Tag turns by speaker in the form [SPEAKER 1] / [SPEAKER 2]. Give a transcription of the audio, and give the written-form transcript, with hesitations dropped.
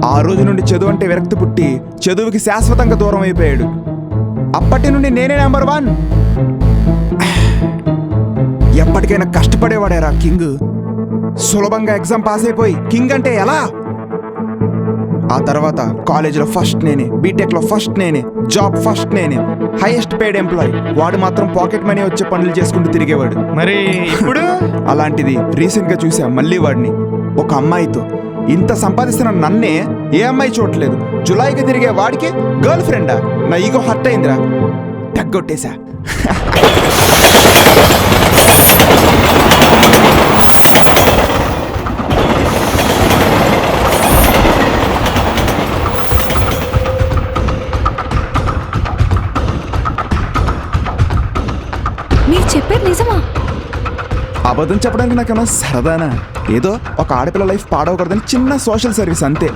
[SPEAKER 1] ఆ రోజు నుండి చదువు అంటే విరక్తి పుట్టి చదువుకి శాశ్వతంగా దూరం అయిపోయాడు. అప్పటి నుండి నేనే నెంబర్ 1. ఎప్పటికైనా కష్టపడేవాడేరా కింగ్. సులభంగా ఎగ్జామ్ పాస్ అయిపోయి కింగ్ అంటే ఎలా? ఆ తర్వాత కాలేజీలో ఫస్ట్ నేనే, బీటెక్లో ఫస్ట్ నేనే, జాబ్ ఫస్ట్ నేనే, హైయెస్ట్ పెయిడ్ ఎంప్లాయ్. వాడు మాత్రం పాకెట్ మనీ వచ్చే పనులు చేసుకుంటూ తిరిగేవాడు.
[SPEAKER 2] మరి ఇప్పుడు
[SPEAKER 1] అలాంటిది రీసెంట్గా చూసా మళ్ళీ వాడిని ఒక అమ్మాయితో. ఇంత సంపాదిస్తున్న నన్నే ఏ అమ్మాయి చూడలేదు. జులైకి తిరిగే వాడికి గర్ల్ ఫ్రెండా? నా ఈగో హర్ట్ అయిందిరా, తగ్గొట్టేశా.
[SPEAKER 3] మీరు చెప్పేది నిజమా?
[SPEAKER 1] అబద్ధం చెప్పడానికి నాకేమన్నా సరదానా? ఏదో ఒక ఆడపిల్ల లైఫ్ పాడవకూడదని చిన్న సోషల్ సర్వీస్ అంతే.